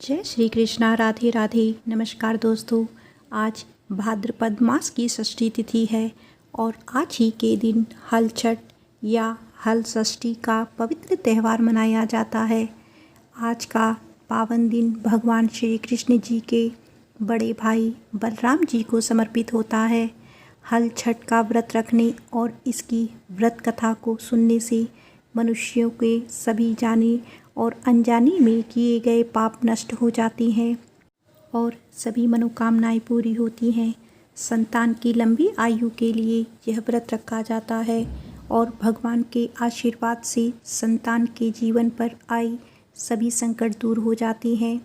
जय श्री कृष्णा। राधे राधे। नमस्कार दोस्तों, आज भाद्रपद मास की षष्ठी तिथि है और आज ही के दिन हल छठ या हल षष्ठी का पवित्र त्यौहार मनाया जाता है। आज का पावन दिन भगवान श्री कृष्ण जी के बड़े भाई बलराम जी को समर्पित होता है। हल छठ का व्रत रखने और इसकी व्रत कथा को सुनने से मनुष्यों के सभी जाने और अनजाने में किए गए पाप नष्ट हो जाती हैं और सभी मनोकामनाएं पूरी होती हैं। संतान की लंबी आयु के लिए यह व्रत रखा जाता है और भगवान के आशीर्वाद से संतान के जीवन पर आई सभी संकट दूर हो जाती हैं।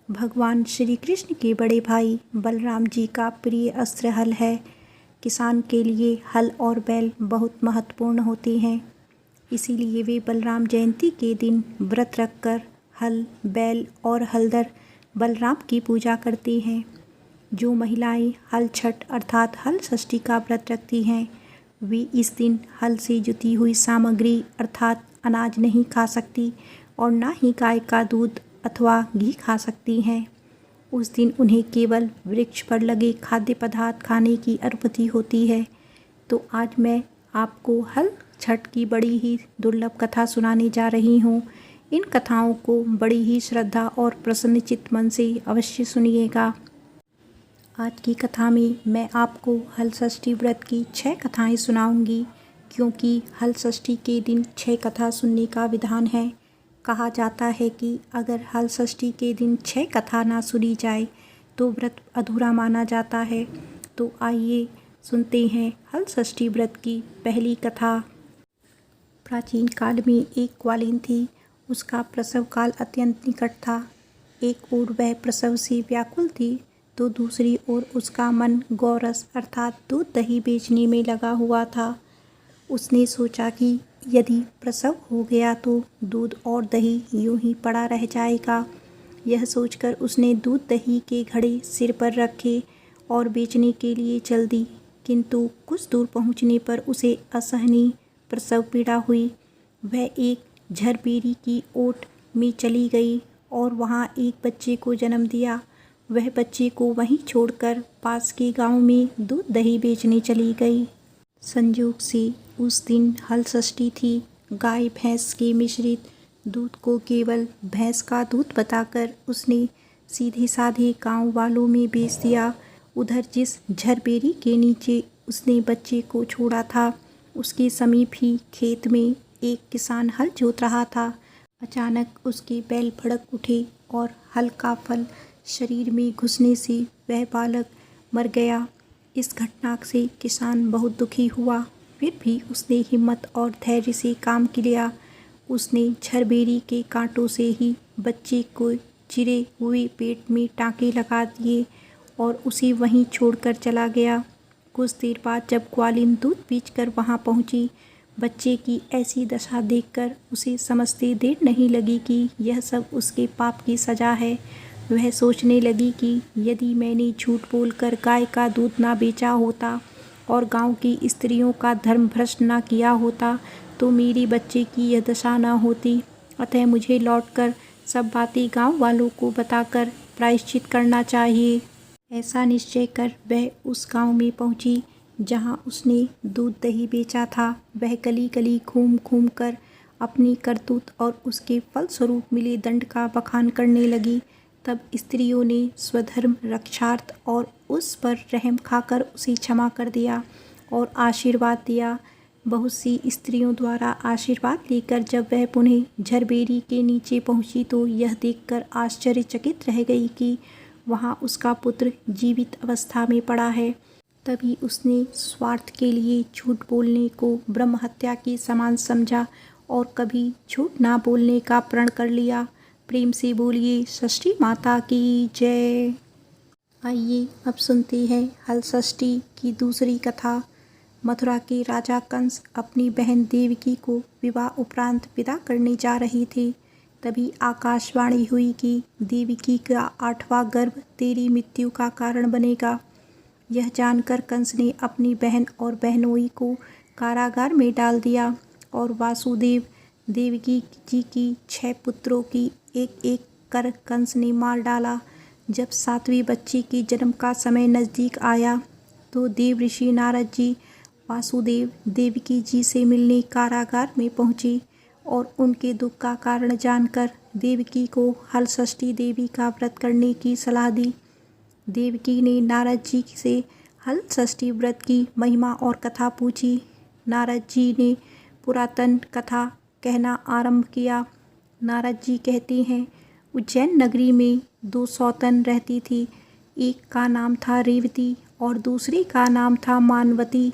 भगवान श्री कृष्ण के बड़े भाई बलराम जी का प्रिय अस्त्र हल है। किसान के लिए हल और बैल बहुत महत्वपूर्ण होते हैं, इसीलिए वे बलराम जयंती के दिन व्रत रखकर हल, बैल और हलधर बलराम की पूजा करती हैं। जो महिलाएं हल छठ अर्थात हल षष्ठी का व्रत रखती हैं, वे इस दिन हल से जुती हुई सामग्री अर्थात अनाज नहीं खा सकती और ना ही गाय का दूध अथवा घी खा सकती हैं। उस दिन उन्हें केवल वृक्ष पर लगे खाद्य पदार्थ खाने की अनुमति होती है। तो आज मैं आपको हल छठ की बड़ी ही दुर्लभ कथा सुनाने जा रही हूँ। इन कथाओं को बड़ी ही श्रद्धा और प्रसन्नचित्त मन से अवश्य सुनिएगा। आज की कथा में मैं आपको हल षष्ठी व्रत की 6 कथाएं सुनाऊंगी, क्योंकि हल षष्ठी के दिन 6 कथा सुनने का विधान है। कहा जाता है कि अगर हल षष्ठी के दिन 6 कथा ना सुनी जाए तो व्रत अधूरा माना जाता है। तो आइए सुनते हैं हल षष्ठी व्रत की पहली कथा। प्राचीन काल में एक ग्वालिन थी। उसका प्रसव काल अत्यंत निकट था। एक ओर वह प्रसव से व्याकुल थी तो दूसरी ओर उसका मन गौरस अर्थात दूध दही बेचने में लगा हुआ था। उसने सोचा कि यदि प्रसव हो गया तो दूध और दही यूं ही पड़ा रह जाएगा। यह सोचकर उसने दूध दही के घड़े सिर पर रखे और बेचने के लिए चल दी, किंतु कुछ दूर पहुंचने पर उसे असहनीय प्रसव पीड़ा हुई। वह एक झरबेरी की ओट में चली गई और वहां एक बच्चे को जन्म दिया। वह बच्चे को वहीं छोड़कर पास के गांव में दूध दही बेचने चली गई। संयोग से उस दिन हल षष्ठी थी। गाय भैंस के मिश्रित दूध को केवल भैंस का दूध बताकर उसने सीधे साधे गांव वालों में बेच दिया। उधर जिस झरबेरी के नीचे उसने बच्चे को छोड़ा था, उसके समीप ही खेत में एक किसान हल जोत रहा था। अचानक उसके बैल भड़क उठे और हल का फल शरीर में घुसने से वह बालक मर गया। इस घटना से किसान बहुत दुखी हुआ, फिर भी उसने हिम्मत और धैर्य से काम किया। उसने झरबेरी के कांटों से ही बच्चे को चिरे हुए पेट में टाँके लगा दिए और उसे वहीं छोड़कर चला गया। कुछ देर बाद जब ग्वालिन दूध बेचकर वहां पहुंची, बच्चे की ऐसी दशा देखकर उसे समझते देर नहीं लगी कि यह सब उसके पाप की सजा है। वह सोचने लगी कि यदि मैंने झूठ बोलकर गाय का दूध ना बेचा होता और गांव की स्त्रियों का धर्म भ्रष्ट ना किया होता तो मेरे बच्चे की यह दशा ना होती। अतः मुझे लौटकर सब बातें गांव वालों को बताकर प्रायश्चित करना चाहिए। ऐसा निश्चय कर वह उस गांव में पहुंची जहां उसने दूध दही बेचा था। वह गली गली घूम घूम कर अपनी करतूत और उसके फलस्वरूप मिले दंड का बखान करने लगी। तब स्त्रियों ने स्वधर्म रक्षार्थ और उस पर रहम खाकर उसे क्षमा कर दिया और आशीर्वाद दिया। बहुत सी स्त्रियों द्वारा आशीर्वाद लेकर जब वह पुनः झरबेरी के नीचे पहुंची तो यह देखकर आश्चर्यचकित रह गई कि वहाँ उसका पुत्र जीवित अवस्था में पड़ा है। तभी उसने स्वार्थ के लिए झूठ बोलने को ब्रह्म हत्या के समान समझा और कभी झूठ ना बोलने का प्रण कर लिया। प्रेम से बोलिए षष्ठी माता की जय। आइए अब सुनते हैं हल षष्ठी की दूसरी कथा। मथुरा के राजा कंस अपनी बहन देवकी को विवाह उपरांत विदा करने जा रहे थे। तभी आकाशवाणी हुई कि देवकी का 8वां गर्भ तेरी मृत्यु का कारण बनेगा। यह जानकर कंस ने अपनी बहन और बहनोई को कारागार में डाल दिया और वासुदेव देवकी जी की 6 पुत्रों की एक एक कर कंस ने मार डाला। जब 7वीं बच्ची के जन्म का समय नज़दीक आया तो देव ऋषि नारद जी वासुदेव देवकी जी से मिलने कारागार में पहुँचे और उनके दुख का कारण जानकर देवकी को हलषष्ठी देवी का व्रत करने की सलाह दी। देवकी ने नारद जी से हलषष्ठी व्रत की महिमा और कथा पूछी। नारद जी ने पुरातन कथा कहना आरंभ किया। नारद जी कहते हैं, उज्जैन नगरी में 2 सौतन रहती थी। एक का नाम था रेवती और दूसरी का नाम था मानवती।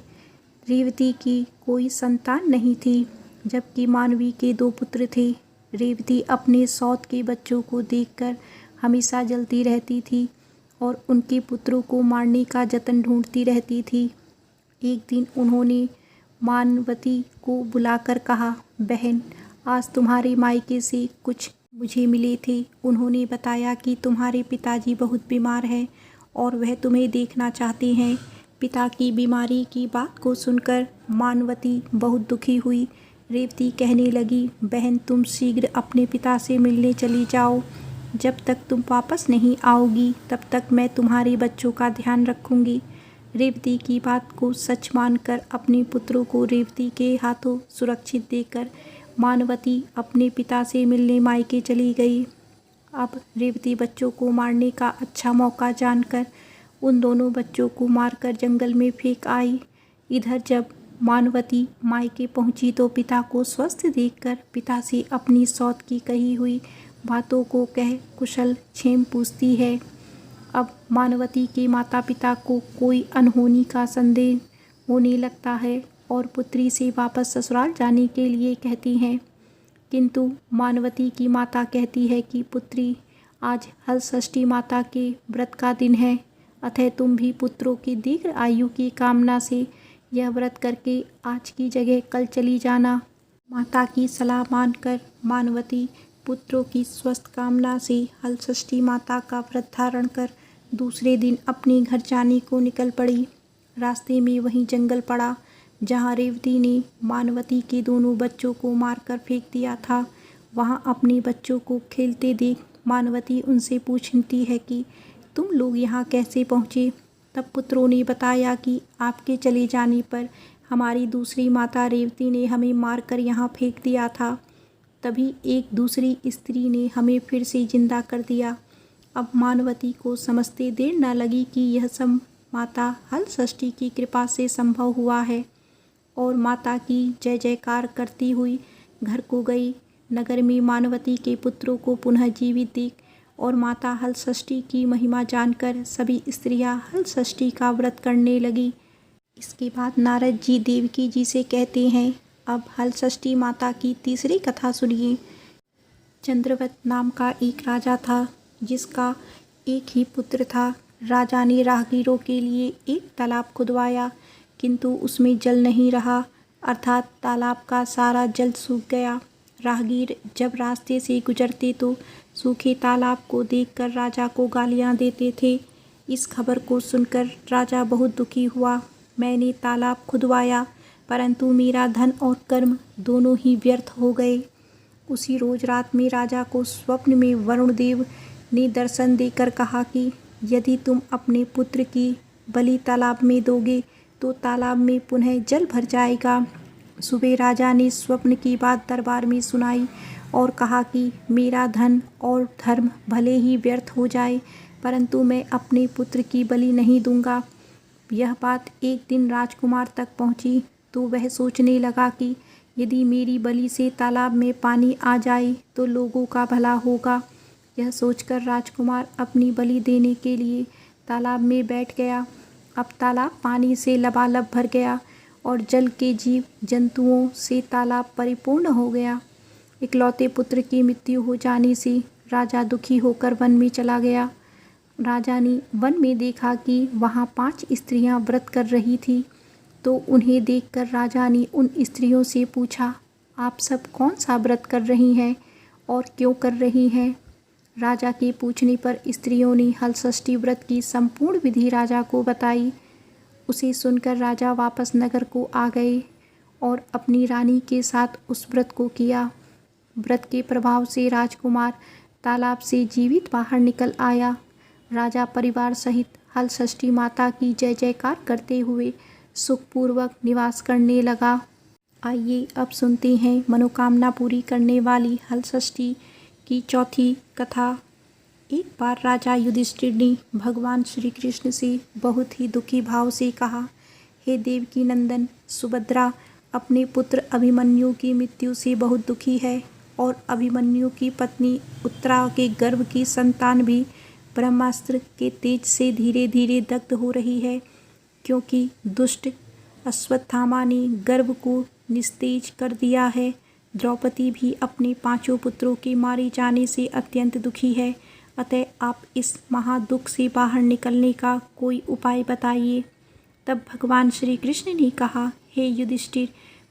रेवती की कोई संतान नहीं थी, जबकि मानवी के 2 पुत्र थे। रेवती अपने सौत के बच्चों को देखकर हमेशा जलती रहती थी और उनके पुत्रों को मारने का जतन ढूंढती रहती थी। एक दिन उन्होंने मानवती को बुलाकर कहा, बहन, आज तुम्हारे मायके से कुछ मुझे मिले थे। उन्होंने बताया कि तुम्हारे पिताजी बहुत बीमार हैं और वह तुम्हें देखना चाहते हैं। पिता की बीमारी की बात को सुनकर मानवती बहुत दुखी हुई। रेवती कहने लगी, बहन, तुम शीघ्र अपने पिता से मिलने चली जाओ। जब तक तुम वापस नहीं आओगी तब तक मैं तुम्हारे बच्चों का ध्यान रखूंगी। रेवती की बात को सच मानकर अपने पुत्रों को रेवती के हाथों सुरक्षित देकर मानवती अपने पिता से मिलने मायके चली गई। अब रेवती बच्चों को मारने का अच्छा मौका जानकर उन दोनों बच्चों को मारकर जंगल में फेंक आई। इधर जब मानवती मायके पहुंची तो पिता को स्वस्थ देखकर पिता से अपनी सौत की कही हुई बातों को कह कुशल क्षेम पूछती है। अब मानवती के माता पिता को कोई अनहोनी का संदेह होने लगता है और पुत्री से वापस ससुराल जाने के लिए कहती हैं, किंतु मानवती की माता कहती है कि पुत्री, आज हलषष्ठी माता के व्रत का दिन है, अतः तुम भी पुत्रों की दीर्घ आयु की कामना से यह व्रत करके आज की जगह कल चली जाना। माता की सलाह मानकर मानवती पुत्रों की स्वस्थ कामना से हलषष्ठी माता का व्रत धारण कर दूसरे दिन अपने घर जाने को निकल पड़ी। रास्ते में वहीं जंगल पड़ा जहाँ रेवती ने मानवती के दोनों बच्चों को मारकर फेंक दिया था। वहाँ अपने बच्चों को खेलते देख मानवती उनसे पूछती है कि तुम लोग यहाँ कैसे पहुँचे। तब पुत्रों ने बताया कि आपके चले जाने पर हमारी दूसरी माता रेवती ने हमें मारकर यहाँ फेंक दिया था। तभी एक दूसरी स्त्री ने हमें फिर से जिंदा कर दिया। अब मानवती को समझते देर न लगी कि यह सब माता हलषष्ठी की कृपा से संभव हुआ है और माता की जय जयकार करती हुई घर को गई। नगर में मानवती के पुत्रों को पुनः जीवित देख और माता हलषष्ठी की महिमा जानकर सभी स्त्रियां हलषष्ठी का व्रत करने लगी। इसके बाद नारद जी देवकी जी से कहते हैं, अब हलषष्ठी माता की तीसरी कथा सुनिए। चंद्रवत नाम का एक राजा था जिसका एक ही पुत्र था। राजा ने राहगीरों के लिए एक तालाब खुदवाया, किंतु उसमें जल नहीं रहा, अर्थात तालाब का सारा जल सूख गया। राहगीर जब रास्ते से गुजरते तो सूखे तालाब को देखकर राजा को गालियां देते थे। इस खबर को सुनकर राजा बहुत दुखी हुआ। मैंने तालाब खुदवाया, परंतु मेरा धन और कर्म दोनों ही व्यर्थ हो गए। उसी रोज रात में राजा को स्वप्न में वरुण देव ने दर्शन देकर कहा कि यदि तुम अपने पुत्र की बलि तालाब में दोगे तो तालाब में पुनः जल भर जाएगा। सुबह राजा ने स्वप्न की बात दरबार में सुनाई और कहा कि मेरा धन और धर्म भले ही व्यर्थ हो जाए, परंतु मैं अपने पुत्र की बलि नहीं दूंगा। यह बात एक दिन राजकुमार तक पहुंची तो वह सोचने लगा कि यदि मेरी बलि से तालाब में पानी आ जाए तो लोगों का भला होगा। यह सोचकर राजकुमार अपनी बलि देने के लिए तालाब में बैठ गया। अब तालाब पानी से लबालब भर गया और जल के जीव जंतुओं से तालाब परिपूर्ण हो गया। इकलौते पुत्र की मृत्यु हो जाने से राजा दुखी होकर वन में चला गया। राजा ने वन में देखा कि वहाँ 5 स्त्रियाँ व्रत कर रही थी, तो उन्हें देखकर राजा ने उन स्त्रियों से पूछा, आप सब कौन सा व्रत कर रही हैं और क्यों कर रही हैं। राजा के पूछने पर स्त्रियों ने हलषष्ठी व्रत की संपूर्ण विधि राजा को बताई। उसे सुनकर राजा वापस नगर को आ गए और अपनी रानी के साथ उस व्रत को किया। व्रत के प्रभाव से राजकुमार तालाब से जीवित बाहर निकल आया। राजा परिवार सहित हलषष्ठी माता की जय जयकार करते हुए सुखपूर्वक निवास करने लगा। आइए अब सुनते हैं मनोकामना पूरी करने वाली हलषष्ठी की चौथी कथा। एक बार राजा युधिष्ठिर ने भगवान श्री कृष्ण से बहुत ही दुखी भाव से कहा, हे देवकी नंदन, सुभद्रा अपने पुत्र अभिमन्यु की मृत्यु से बहुत दुखी है और अभिमन्यु की पत्नी उत्तरा के गर्भ की संतान भी ब्रह्मास्त्र के तेज से धीरे धीरे दग्ध हो रही है, क्योंकि दुष्ट अश्वत्थामा ने गर्भ को निस्तेज कर दिया है। द्रौपदी भी अपने 5 पुत्रों के मारे जाने से अत्यंत दुखी है। अतः आप इस महादुख से बाहर निकलने का कोई उपाय बताइए। तब भगवान श्री कृष्ण ने कहा, हे युधिष्ठिर,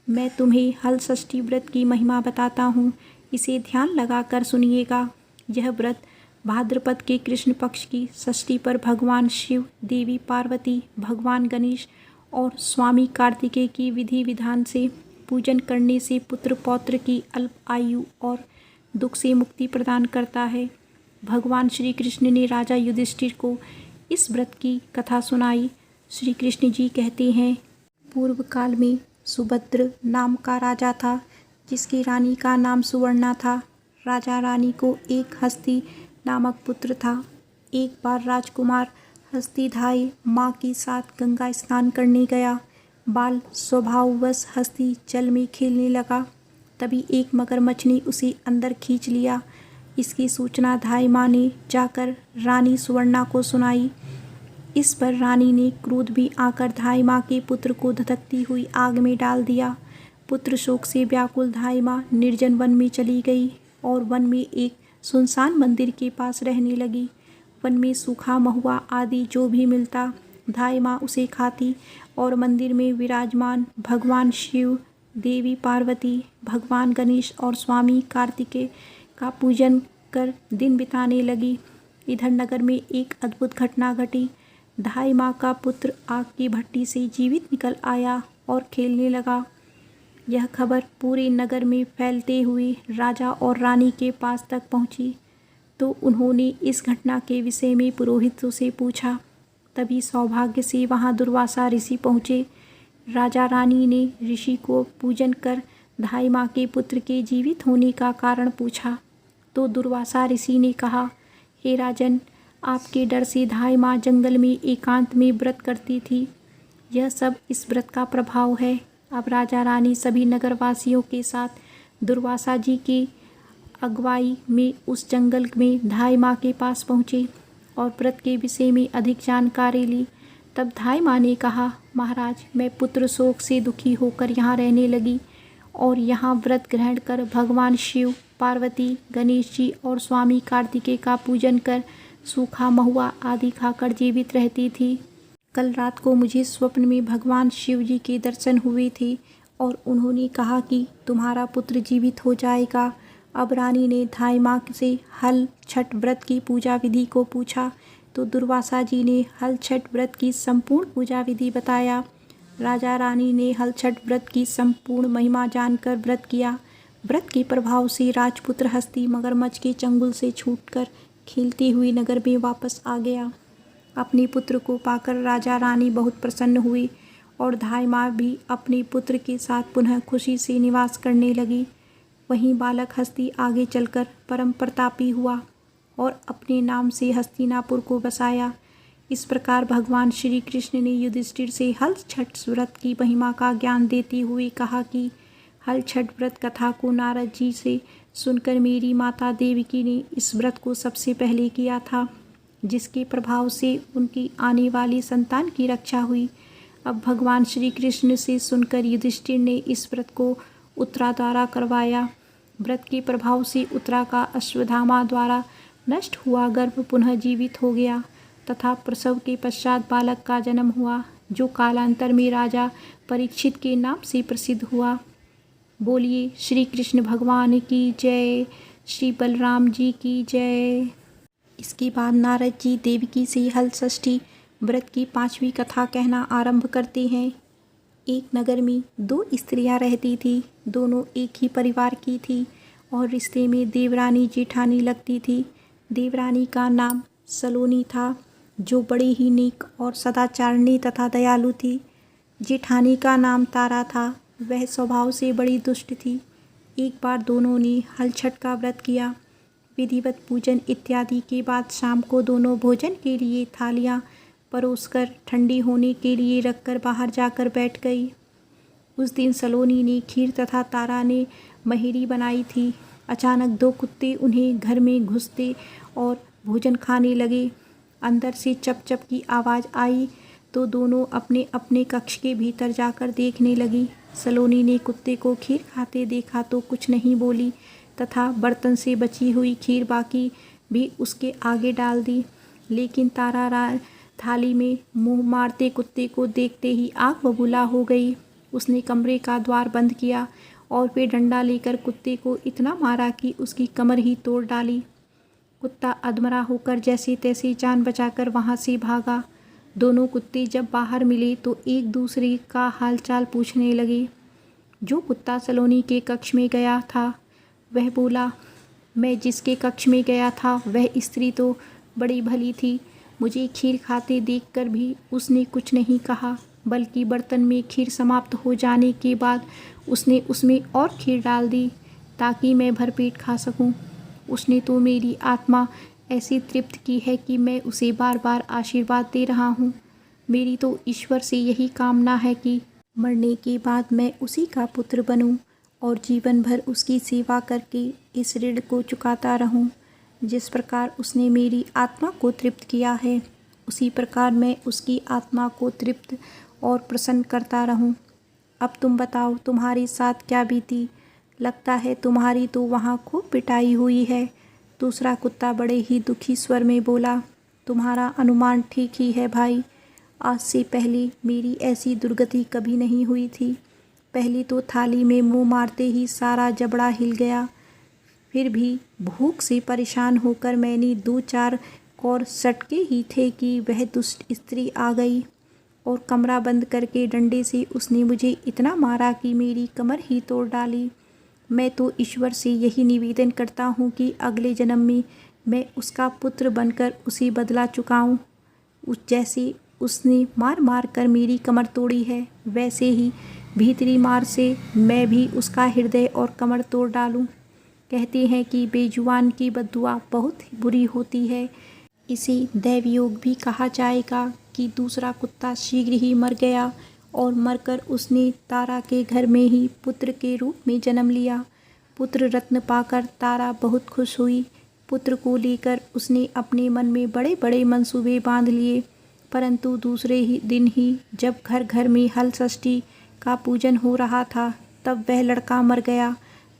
मैं तुम्हें हलषष्ठी व्रत की महिमा बताता हूँ, इसे ध्यान लगाकर सुनिएगा। यह व्रत भाद्रपद के कृष्ण पक्ष की षष्ठी पर भगवान शिव, देवी पार्वती, भगवान गणेश और स्वामी कार्तिकेय की विधि विधान से पूजन करने से पुत्र पौत्र की अल्प आयु और दुख से मुक्ति प्रदान करता है। भगवान श्री कृष्ण ने राजा युधिष्ठिर को इस व्रत की कथा सुनाई। श्री कृष्ण जी कहते हैं, पूर्व काल में सुभद्र नाम का राजा था, जिसकी रानी का नाम सुवर्णा था। राजा रानी को एक हस्ती नामक पुत्र था। एक बार राजकुमार हस्तिधारी माँ के साथ गंगा स्नान करने गया। बाल स्वभाववश हस्ती जल में खेलने लगा। तभी एक मगरमच्छ ने उसे अंदर खींच लिया। इसकी सूचना धाई माँ ने जाकर रानी सुवर्णा को सुनाई। इस पर रानी ने क्रोध भी आकर धाई माँ के पुत्र को धधकती हुई आग में डाल दिया। पुत्र शोक से व्याकुल धाई माँ निर्जन वन में चली गई और वन में एक सुनसान मंदिर के पास रहने लगी। वन में सूखा महुआ आदि जो भी मिलता, धाई माँ उसे खाती और मंदिर में विराजमान भगवान शिव, देवी पार्वती, भगवान गणेश और स्वामी कार्तिकेय का पूजन कर दिन बिताने लगी। इधर नगर में एक अद्भुत घटना घटी। धाई माँ का पुत्र आग की भट्टी से जीवित निकल आया और खेलने लगा। यह खबर पूरे नगर में फैलते हुए राजा और रानी के पास तक पहुँची, तो उन्होंने इस घटना के विषय में पुरोहितों से पूछा। तभी सौभाग्य से वहाँ दुर्वासा ऋषि पहुँचे। राजा रानी ने ऋषि को पूजन कर धाई माँ के पुत्र के जीवित होने का कारण पूछा, तो दुर्वासा ऋषि ने कहा, हे राजन, आपके डर से धाई माँ जंगल में एकांत में व्रत करती थी। यह सब इस व्रत का प्रभाव है। अब राजा रानी सभी नगरवासियों के साथ दुर्वासा जी की अगुवाई में उस जंगल में धाई माँ के पास पहुँचे और व्रत के विषय में अधिक जानकारी ली। तब धाई माँ ने कहा, महाराज, मैं पुत्र शोक से दुखी होकर यहाँ रहने लगी और यहाँ व्रत ग्रहण कर भगवान शिव, पार्वती, गणेश जी और स्वामी कार्तिकेय का पूजन कर सूखा महुआ आदि खाकर जीवित रहती थी। कल रात को मुझे स्वप्न में भगवान शिव जी के दर्शन हुए थे और उन्होंने कहा कि तुम्हारा पुत्र जीवित हो जाएगा। अब रानी ने धाई माँ से हल छठ व्रत की पूजा विधि को पूछा, तो दुर्वासा जी ने हल छठ व्रत की संपूर्ण पूजा विधि बताया। राजा रानी ने हल छठ व्रत की संपूर्ण महिमा जानकर व्रत किया। व्रत के प्रभाव से राजपुत्र हस्ती मगरमच्छ के चंगुल से छूटकर खेलते हुए नगर में वापस आ गया। अपने पुत्र को पाकर राजा रानी बहुत प्रसन्न हुई और धाई माँ भी अपने पुत्र के साथ पुनः खुशी से निवास करने लगी। वहीं बालक हस्ती आगे चलकर परम प्रतापी हुआ और अपने नाम से हस्तिनापुर को बसाया। इस प्रकार भगवान श्री कृष्ण ने युधिष्ठिर से हल छठ व्रत की महिमा का ज्ञान देते हुए कहा कि हल छठ व्रत कथा को नारद जी से सुनकर मेरी माता देवकी ने इस व्रत को सबसे पहले किया था, जिसके प्रभाव से उनकी आने वाली संतान की रक्षा हुई। अब भगवान श्री कृष्ण से सुनकर युधिष्ठिर ने इस व्रत को उत्तरा द्वारा करवाया। व्रत के प्रभाव से उत्तरा का अश्वत्थामा द्वारा नष्ट हुआ गर्भ पुनः जीवित हो गया तथा प्रसव के पश्चात बालक का जन्म हुआ, जो कालांतर में राजा परीक्षित के नाम से प्रसिद्ध हुआ। बोलिए श्री कृष्ण भगवान की जय, श्री बलराम जी की जय। इसके बाद नारद जी देवकी से हल षष्ठी व्रत की 5वीं कथा कहना आरंभ करते हैं। एक नगर में 2 स्त्रियां रहती थी। दोनों एक ही परिवार की थी और रिश्ते में देवरानी जेठानी लगती थी। देवरानी का नाम सलोनी था, जो बड़ी ही नेक और सदाचारणी तथा दयालु थी। जेठानी का नाम तारा था, वह स्वभाव से बड़ी दुष्ट थी। एक बार दोनों ने हल छठ का व्रत किया। विधिवत पूजन इत्यादि के बाद शाम को दोनों भोजन के लिए थालियाँ परोसकर ठंडी होने के लिए रखकर बाहर जाकर बैठ गई। उस दिन सलोनी ने खीर तथा तारा ने महेरी बनाई थी। अचानक दो कुत्ते उन्हें घर में घुसते और भोजन खाने लगे। अंदर से चप चप की आवाज़ आई तो दोनों अपने अपने कक्ष के भीतर जाकर देखने लगी। सलोनी ने कुत्ते को खीर खाते देखा तो कुछ नहीं बोली तथा बर्तन से बची हुई खीर बाकी भी उसके आगे डाल दी। लेकिन तारा थाली में मुंह मारते कुत्ते को देखते ही आग बबूला हो गई। उसने कमरे का द्वार बंद किया और फिर डंडा लेकर कुत्ते को इतना मारा कि उसकी कमर ही तोड़ डाली। कुत्ता अधमरा होकर जैसे तैसे जान बचाकर वहाँ से भागा। दोनों कुत्ते जब बाहर मिले तो एक दूसरे का हालचाल पूछने लगे। जो कुत्ता सलोनी के कक्ष में गया था वह बोला, मैं जिसके कक्ष में गया था वह स्त्री तो बड़ी भली थी। मुझे खीर खाते देखकर भी उसने कुछ नहीं कहा, बल्कि बर्तन में खीर समाप्त हो जाने के बाद उसने उसमें और खीर डाल दी ताकि मैं भरपेट खा सकूं। उसने तो मेरी आत्मा ऐसी तृप्त की है कि मैं उसे बार बार आशीर्वाद दे रहा हूँ। मेरी तो ईश्वर से यही कामना है कि मरने के बाद मैं उसी का पुत्र बनूं और जीवन भर उसकी सेवा करके इस ऋण को चुकाता रहूं। जिस प्रकार उसने मेरी आत्मा को तृप्त किया है, उसी प्रकार मैं उसकी आत्मा को तृप्त और प्रसन्न करता रहूं। अब तुम बताओ, तुम्हारे साथ क्या बीती? लगता है तुम्हारी तो वहाँ खूब पिटाई हुई है। दूसरा कुत्ता बड़े ही दुखी स्वर में बोला, तुम्हारा अनुमान ठीक ही है भाई। आज से पहले मेरी ऐसी दुर्गति कभी नहीं हुई थी। पहले तो थाली में मुंह मारते ही सारा जबड़ा हिल गया। फिर भी भूख से परेशान होकर मैंने 2-4 कौर सटके ही थे कि वह दुष्ट स्त्री आ गई और कमरा बंद करके डंडे से उसने मुझे इतना मारा कि मेरी कमर ही तोड़ डाली। मैं तो ईश्वर से यही निवेदन करता हूँ कि अगले जन्म में मैं उसका पुत्र बनकर उसे बदला चुकाऊँ। जैसे उसने मार मार कर मेरी कमर तोड़ी है, वैसे ही भीतरी मार से मैं भी उसका हृदय और कमर तोड़ डालूँ। कहते हैं कि बेजुबान की बद्दुआ बहुत ही बुरी होती है। इसे दैवयोग भी कहा जाएगा कि दूसरा कुत्ता शीघ्र ही मर गया और मरकर उसने तारा के घर में ही पुत्र के रूप में जन्म लिया। पुत्र रत्न पाकर तारा बहुत खुश हुई। पुत्र को लेकर उसने अपने मन में बड़े बड़े मंसूबे बांध लिए, परंतु दूसरे ही दिन ही जब घर घर में हल षष्ठी का पूजन हो रहा था, तब वह लड़का मर गया।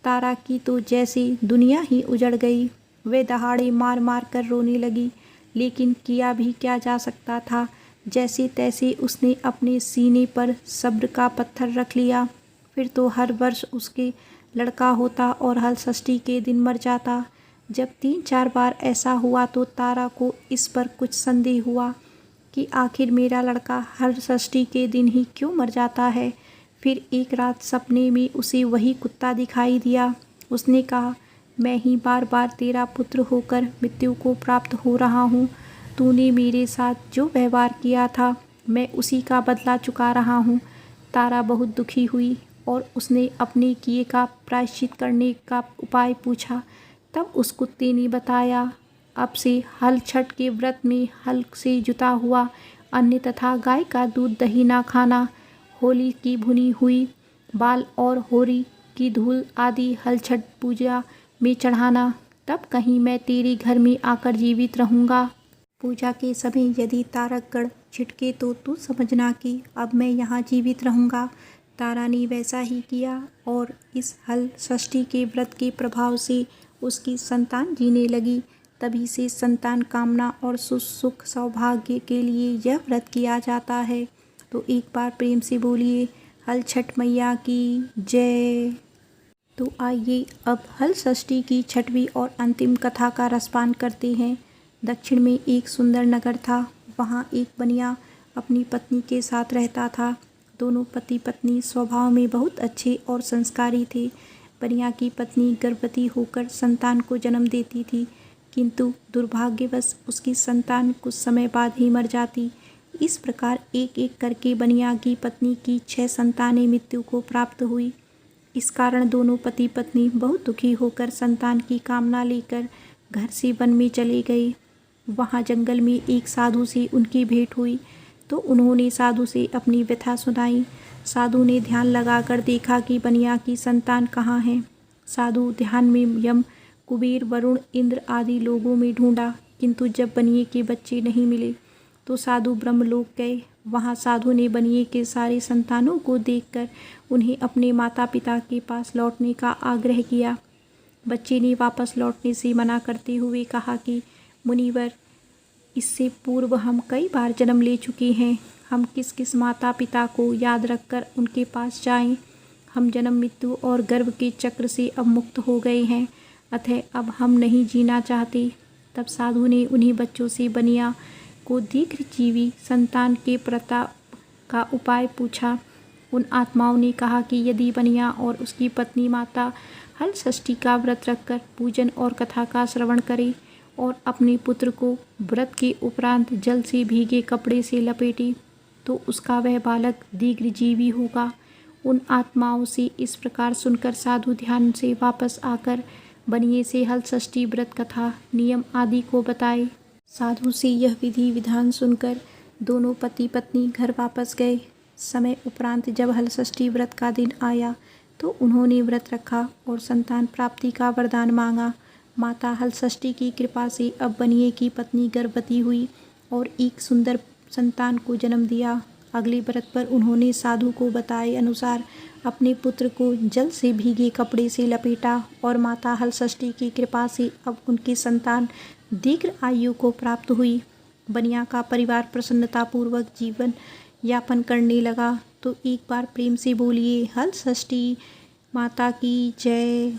तारा की तो जैसे दुनिया ही उजड़ गई। वे दहाड़े मार मार कर रोने लगी, लेकिन किया भी क्या जा सकता था। जैसे तैसे उसने अपने सीने पर सब्र का पत्थर रख लिया। फिर तो हर वर्ष उसके लड़का होता और हल षष्ठी के दिन मर जाता। जब 3-4 बार ऐसा हुआ तो तारा को इस पर कुछ संदेह हुआ कि आखिर मेरा लड़का हल षष्ठी के दिन ही क्यों मर जाता है। फिर एक रात सपने में उसे वही कुत्ता दिखाई दिया। उसने कहा, मैं ही बार बार तेरा पुत्र होकर मृत्यु को प्राप्त हो रहा हूँ। तूने मेरे साथ जो व्यवहार किया था, मैं उसी का बदला चुका रहा हूँ। तारा बहुत दुखी हुई और उसने अपने किए का प्रायश्चित करने का उपाय पूछा। तब उस कुत्ते ने बताया, अब से हल छठ के व्रत में हल से जुता हुआ अन्न तथा गाय का दूध दही ना खाना, होली की भुनी हुई बाल और होरी की धूल आदि हल छठ पूजा में चढ़ाना। तब कहीं मैं तेरे घर में आकर जीवित रहूँगा। पूजा के समय यदि तारकगढ़ छिटके तो तू समझना कि अब मैं यहाँ जीवित रहूँगा। तारा ने वैसा ही किया और इस हल षष्ठी के व्रत के प्रभाव से उसकी संतान जीने लगी। तभी से संतान कामना और सुख सौभाग्य के लिए यह व्रत किया जाता है। तो एक बार प्रेम से बोलिए, हल छठ मैया की जय। तो आइए अब हल षष्ठी की छठवीं और अंतिम कथा का रसपान करते हैं। दक्षिण में एक सुंदर नगर था। वहाँ एक बनिया अपनी पत्नी के साथ रहता था। दोनों पति पत्नी स्वभाव में बहुत अच्छे और संस्कारी थे। बनिया की पत्नी गर्भवती होकर संतान को जन्म देती थी, किंतु दुर्भाग्यवश उसकी संतान कुछ समय बाद ही मर जाती। इस प्रकार एक एक करके बनिया की पत्नी की 6 संतानें मृत्यु को प्राप्त हुई। इस कारण दोनों पति पत्नी बहुत दुखी होकर संतान की कामना लेकर घर से वन में चले गए। वहाँ जंगल में एक साधु से उनकी भेंट हुई तो उन्होंने साधु से अपनी व्यथा सुनाई। साधु ने ध्यान लगाकर देखा कि बनिया की संतान कहाँ है। साधु ध्यान में यम, कुबेर, वरुण, इंद्र आदि लोगों में ढूंढा, किंतु जब बनिए के बच्चे नहीं मिले तो साधु ब्रह्मलोक गए। वहाँ साधु ने बनिए के सारे संतानों को देखकर उन्हें अपने माता पिता के पास लौटने का आग्रह किया। बच्चे ने वापस लौटने से मना करते हुए कहा कि मुनिवर, इससे पूर्व हम कई बार जन्म ले चुके हैं, हम किस किस माता पिता को याद रखकर उनके पास जाएं। हम जन्म मृत्यु और गर्भ के चक्र से अब मुक्त हो गए हैं, अतः अब हम नहीं जीना चाहते। तब साधु ने उन्हीं बच्चों से बनिया को दीर्घजीवी संतान के प्रताप का उपाय पूछा। उन आत्माओं ने कहा कि यदि बनिया और उसकी पत्नी माता हल षष्ठी का व्रत रखकर पूजन और कथा का श्रवण करे और अपने पुत्र को व्रत के उपरांत जल से भीगे कपड़े से लपेटे तो उसका वह बालक दीर्घजीवी होगा। उन आत्माओं से इस प्रकार सुनकर साधु ध्यान से वापस आकर बनिए से हल षष्ठी व्रत कथा नियम आदि को बताए। साधु से यह विधि विधान सुनकर दोनों पति पत्नी घर वापस गए। समय उपरांत जब हल षष्ठी व्रत का दिन आया तो उन्होंने व्रत रखा और संतान प्राप्ति का वरदान मांगा। माता हल षष्ठी की कृपा से अब बनिए की पत्नी गर्भवती हुई और एक सुंदर संतान को जन्म दिया। अगले व्रत पर उन्होंने साधु को बताए अनुसार अपने पुत्र को जल से भीगे कपड़े से लपेटा और माता हल षष्ठी की कृपा से अब उनकी संतान दीर्घ आयु को प्राप्त हुई। बनिया का परिवार प्रसन्नतापूर्वक जीवन यापन करने लगा। तो एक बार प्रेम से बोलिए हल षष्ठी माता की जय।